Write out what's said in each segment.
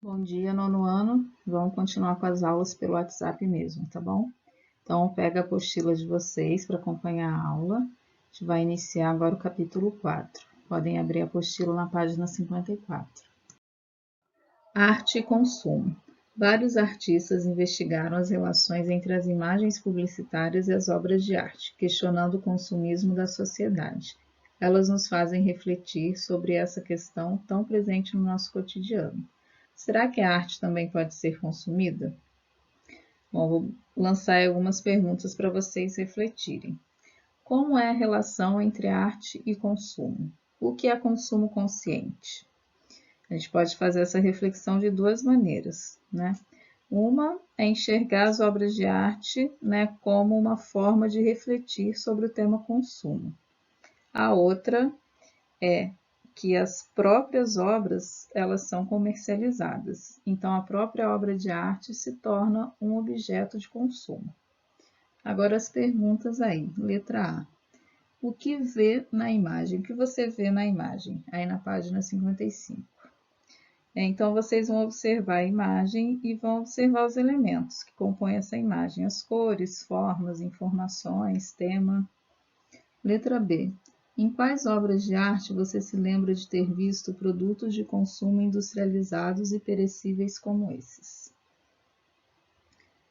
Bom dia, nono ano. Vamos continuar com as aulas pelo WhatsApp mesmo, tá bom? Então, pega a apostila de vocês para acompanhar a aula. A gente vai iniciar agora o capítulo 4. Podem abrir a apostila na página 54. Arte e consumo. Vários artistas investigaram as relações entre as imagens publicitárias e as obras de arte, questionando o consumismo da sociedade. Elas nos fazem refletir sobre essa questão tão presente no nosso cotidiano. Será que a arte também pode ser consumida? Bom, vou lançar algumas perguntas para vocês refletirem. Como é a relação entre arte e consumo? O que é consumo consciente? A gente pode fazer essa reflexão de duas maneiras, né? Uma é enxergar as obras de arte, né, como uma forma de refletir sobre o tema consumo. A outra é que as próprias obras, elas são comercializadas. Então, a própria obra de arte se torna um objeto de consumo. Agora, as perguntas aí. Letra A. O que vê na imagem? O que você vê na imagem? Aí na página 55. Então, vocês vão observar a imagem e vão observar os elementos que compõem essa imagem. As cores, formas, informações, tema. Letra B. Em quais obras de arte você se lembra de ter visto produtos de consumo industrializados e perecíveis como esses?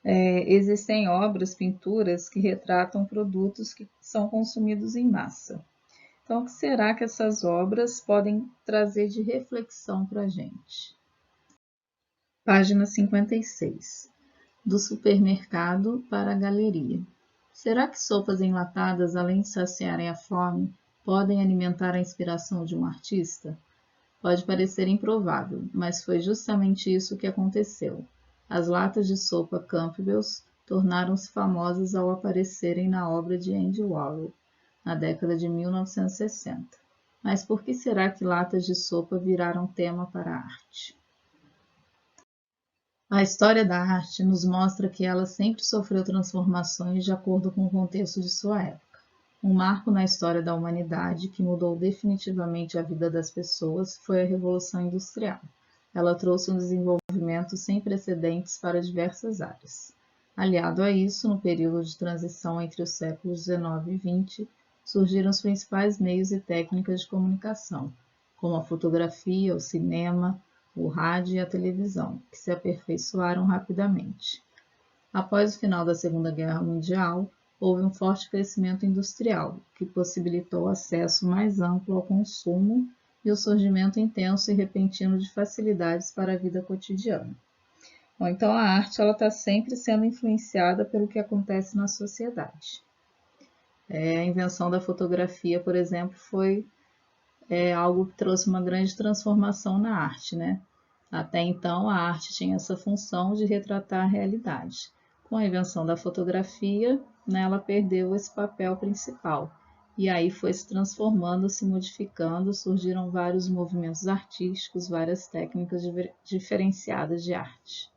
Existem obras, pinturas que retratam produtos que são consumidos em massa. Então, o que será que essas obras podem trazer de reflexão para a gente? Página 56. Do supermercado para a galeria. Será que sopas enlatadas, além de saciarem a fome, podem alimentar a inspiração de um artista? Pode parecer improvável, mas foi justamente isso que aconteceu. As latas de sopa Campbell's tornaram-se famosas ao aparecerem na obra de Andy Warhol, na década de 1960. Mas por que será que latas de sopa viraram tema para a arte? A história da arte nos mostra que ela sempre sofreu transformações de acordo com o contexto de sua época. Um marco na história da humanidade que mudou definitivamente a vida das pessoas foi a Revolução Industrial. Ela trouxe um desenvolvimento sem precedentes para diversas áreas. Aliado a isso, no período de transição entre os séculos XIX e XX, surgiram os principais meios e técnicas de comunicação, como a fotografia, o cinema, o rádio e a televisão, que se aperfeiçoaram rapidamente. Após o final da Segunda Guerra Mundial, houve um forte crescimento industrial, que possibilitou acesso mais amplo ao consumo e o surgimento intenso e repentino de facilidades para a vida cotidiana. Bom, então, a arte está sempre sendo influenciada pelo que acontece na sociedade. A invenção da fotografia, por exemplo, foi algo que trouxe uma grande transformação na arte, né? Até então, a arte tinha essa função de retratar a realidade. Com a invenção da fotografia, né, ela perdeu esse papel principal. E aí foi se transformando, se modificando, surgiram vários movimentos artísticos, várias técnicas diferenciadas de arte.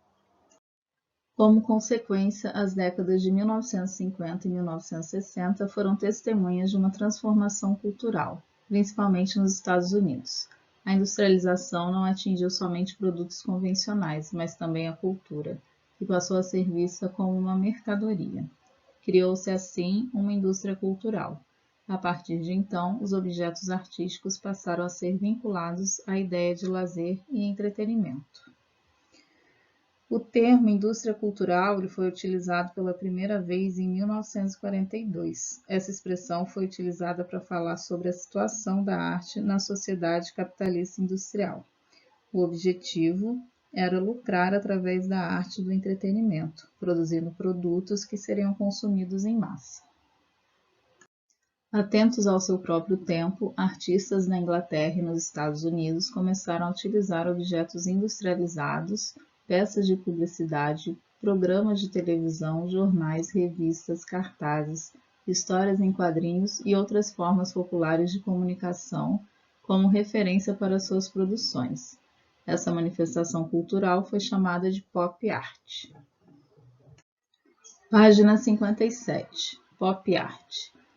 Como consequência, as décadas de 1950 e 1960 foram testemunhas de uma transformação cultural, principalmente nos Estados Unidos. A industrialização não atingiu somente produtos convencionais, mas também a cultura, que passou a ser vista como uma mercadoria. Criou-se, assim, uma indústria cultural. A partir de então, os objetos artísticos passaram a ser vinculados à ideia de lazer e entretenimento. O termo indústria cultural foi utilizado pela primeira vez em 1942. Essa expressão foi utilizada para falar sobre a situação da arte na sociedade capitalista industrial. O objetivo era lucrar através da arte do entretenimento, produzindo produtos que seriam consumidos em massa. Atentos ao seu próprio tempo, artistas na Inglaterra e nos Estados Unidos começaram a utilizar objetos industrializados, peças de publicidade, programas de televisão, jornais, revistas, cartazes, histórias em quadrinhos e outras formas populares de comunicação como referência para suas produções. Essa manifestação cultural foi chamada de pop art. Página 57. Pop art.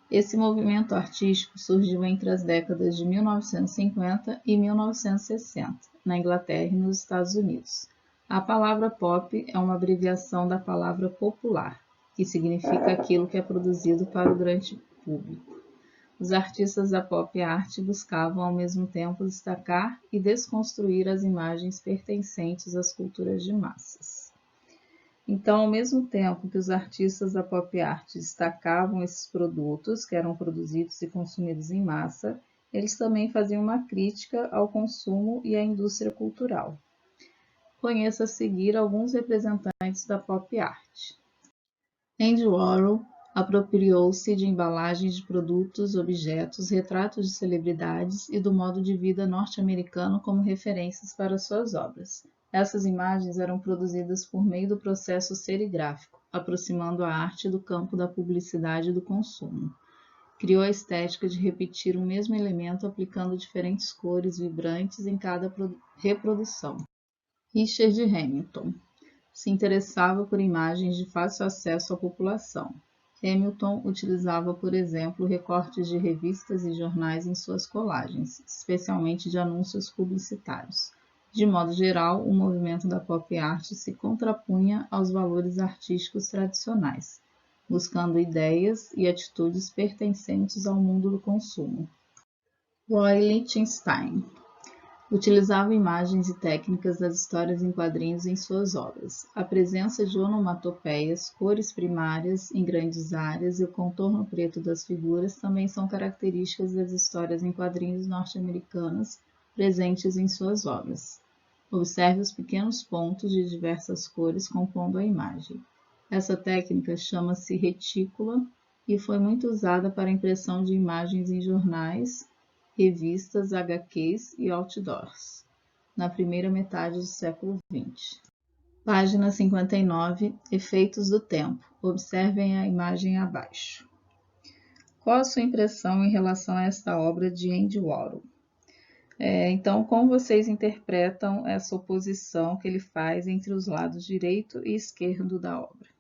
Esse movimento artístico surgiu entre as décadas de 1950 e 1960 na Inglaterra e nos Estados Unidos. A palavra pop é uma abreviação da palavra popular, que significa aquilo que é produzido para o grande público. Os artistas da pop art buscavam ao mesmo tempo destacar e desconstruir as imagens pertencentes às culturas de massas. Então, ao mesmo tempo que os artistas da pop art destacavam esses produtos que eram produzidos e consumidos em massa, eles também faziam uma crítica ao consumo e à indústria cultural. Conheça a seguir alguns representantes da pop art. Andy Warhol apropriou-se de embalagens de produtos, objetos, retratos de celebridades e do modo de vida norte-americano como referências para suas obras. Essas imagens eram produzidas por meio do processo serigráfico, aproximando a arte do campo da publicidade e do consumo. Criou a estética de repetir o mesmo elemento aplicando diferentes cores vibrantes em cada reprodução. Richard Hamilton se interessava por imagens de fácil acesso à população. Hamilton utilizava, por exemplo, recortes de revistas e jornais em suas colagens, especialmente de anúncios publicitários. De modo geral, o movimento da pop art se contrapunha aos valores artísticos tradicionais, buscando ideias e atitudes pertencentes ao mundo do consumo. Roy Lichtenstein utilizava imagens e técnicas das histórias em quadrinhos em suas obras. A presença de onomatopeias, cores primárias em grandes áreas e o contorno preto das figuras também são características das histórias em quadrinhos norte-americanas presentes em suas obras. Observe os pequenos pontos de diversas cores compondo a imagem. Essa técnica chama-se retícula e foi muito usada para a impressão de imagens em jornais, revistas, HQs e outdoors, na primeira metade do século XX. Página 59, Efeitos do tempo. Observem a imagem abaixo. Qual a sua impressão em relação a esta obra de Andy Warhol? Então, como vocês interpretam essa oposição que ele faz entre os lados direito e esquerdo da obra?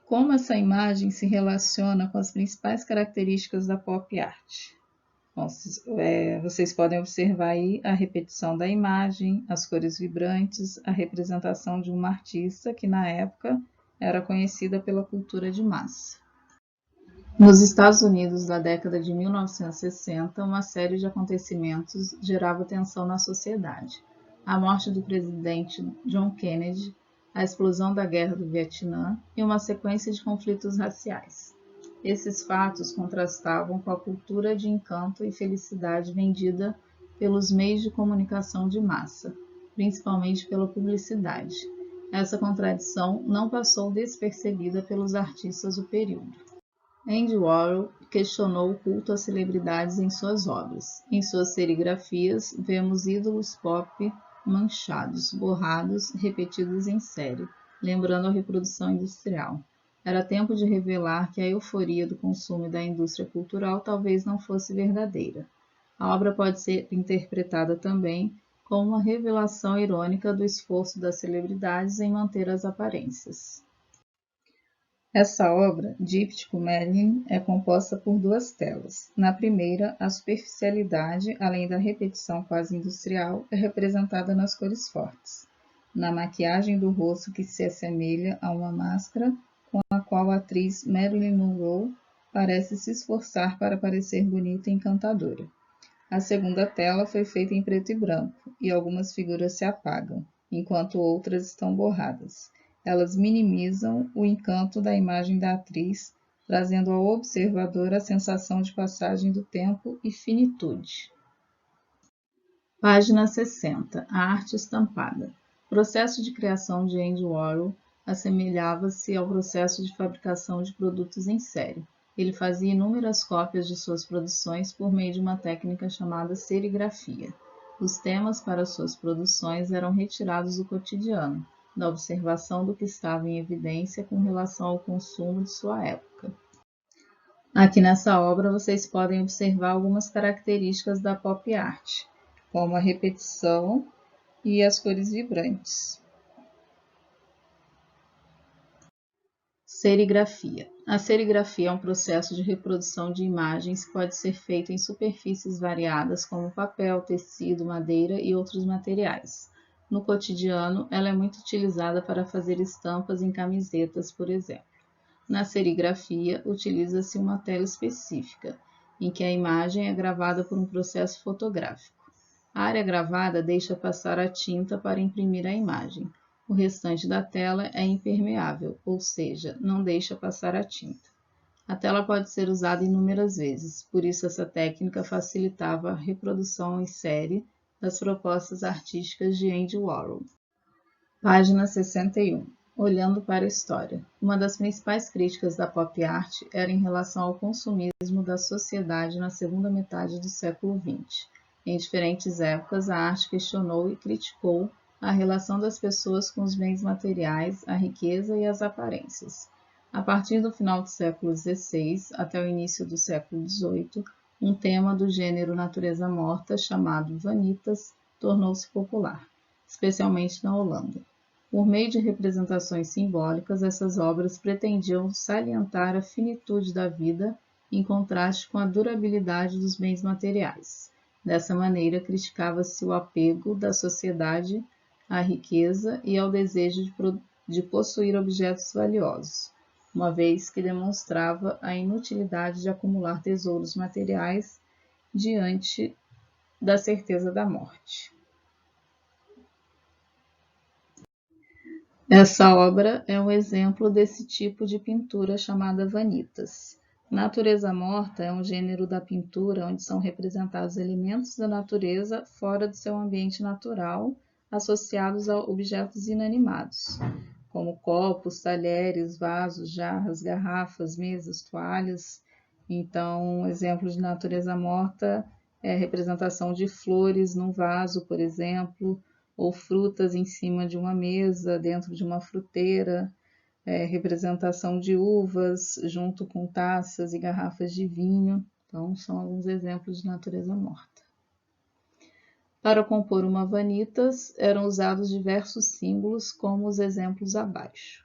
Como essa imagem se relaciona com as principais características da pop art? Bom, vocês podem observar aí a repetição da imagem, as cores vibrantes, a representação de uma artista que na época era conhecida pela cultura de massa. Nos Estados Unidos da década de 1960, uma série de acontecimentos gerava tensão na sociedade. A morte do presidente John Kennedy, a explosão da Guerra do Vietnã e uma sequência de conflitos raciais. Esses fatos contrastavam com a cultura de encanto e felicidade vendida pelos meios de comunicação de massa, principalmente pela publicidade. Essa contradição não passou despercebida pelos artistas do período. Andy Warhol questionou o culto às celebridades em suas obras. Em suas serigrafias, vemos ídolos pop manchados, borrados, repetidos em série, lembrando a reprodução industrial. Era tempo de revelar que a euforia do consumo e da indústria cultural talvez não fosse verdadeira. A obra pode ser interpretada também como uma revelação irônica do esforço das celebridades em manter as aparências. Essa obra, Díptico Marilyn, é composta por duas telas. Na primeira, a superficialidade, além da repetição quase industrial, é representada nas cores fortes. Na maquiagem do rosto que se assemelha a uma máscara, com a qual a atriz Marilyn Monroe parece se esforçar para parecer bonita e encantadora. A segunda tela foi feita em preto e branco, e algumas figuras se apagam, enquanto outras estão borradas. Elas minimizam o encanto da imagem da atriz, trazendo ao observador a sensação de passagem do tempo e finitude. Página 60. A arte estampada. O processo de criação de Andy Warhol assemelhava-se ao processo de fabricação de produtos em série. Ele fazia inúmeras cópias de suas produções por meio de uma técnica chamada serigrafia. Os temas para suas produções eram retirados do cotidiano, da observação do que estava em evidência com relação ao consumo de sua época. Aqui nessa obra vocês podem observar algumas características da pop art, como a repetição e as cores vibrantes. Serigrafia. A serigrafia é um processo de reprodução de imagens que pode ser feito em superfícies variadas como papel, tecido, madeira e outros materiais. No cotidiano, ela é muito utilizada para fazer estampas em camisetas, por exemplo. Na serigrafia, utiliza-se uma tela específica, em que a imagem é gravada por um processo fotográfico. A área gravada deixa passar a tinta para imprimir a imagem. O restante da tela é impermeável, ou seja, não deixa passar a tinta. A tela pode ser usada inúmeras vezes, por isso essa técnica facilitava a reprodução em série das propostas artísticas de Andy Warhol. Página 61. Olhando para a história. Uma das principais críticas da pop art era em relação ao consumismo da sociedade na segunda metade do século XX. Em diferentes épocas, a arte questionou e criticou a relação das pessoas com os bens materiais, a riqueza e as aparências. A partir do final do século XVI até o início do século XVIII, um tema do gênero natureza morta, chamado vanitas, tornou-se popular, especialmente na Holanda. Por meio de representações simbólicas, essas obras pretendiam salientar a finitude da vida em contraste com a durabilidade dos bens materiais. Dessa maneira, criticava-se o apego da sociedade à riqueza e ao desejo de possuir objetos valiosos, uma vez que demonstrava a inutilidade de acumular tesouros materiais diante da certeza da morte. Essa obra é um exemplo desse tipo de pintura chamada vanitas. Natureza morta é um gênero da pintura onde são representados elementos da natureza fora do seu ambiente natural, associados a objetos inanimados, como copos, talheres, vasos, jarras, garrafas, mesas, toalhas. Então, um exemplo de natureza morta é a representação de flores num vaso, por exemplo, ou frutas em cima de uma mesa, dentro de uma fruteira, representação de uvas junto com taças e garrafas de vinho. Então, são alguns exemplos de natureza morta. Para compor uma vanitas, eram usados diversos símbolos, como os exemplos abaixo.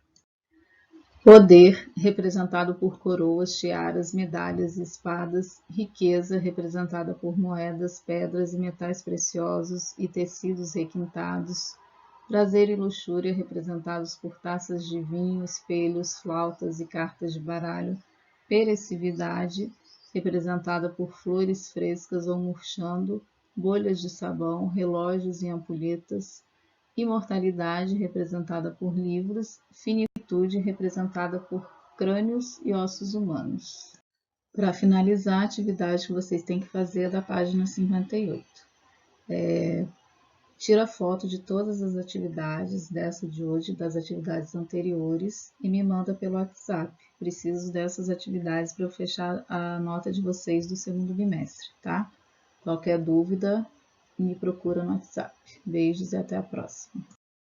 Poder, representado por coroas, tiaras, medalhas e espadas. Riqueza, representada por moedas, pedras e metais preciosos e tecidos requintados. Prazer e luxúria, representados por taças de vinho, espelhos, flautas e cartas de baralho. Perecividade, representada por flores frescas ou murchando, bolhas de sabão, relógios e ampulhetas. Imortalidade, representada por livros. Finitude, representada por crânios e ossos humanos. Para finalizar, a atividade que vocês têm que fazer é da página 58. Tira foto de todas as atividades, dessa de hoje, das atividades anteriores, e me manda pelo WhatsApp. Preciso dessas atividades para eu fechar a nota de vocês do segundo bimestre, tá? Qualquer dúvida, me procura no WhatsApp. Beijos e até a próxima.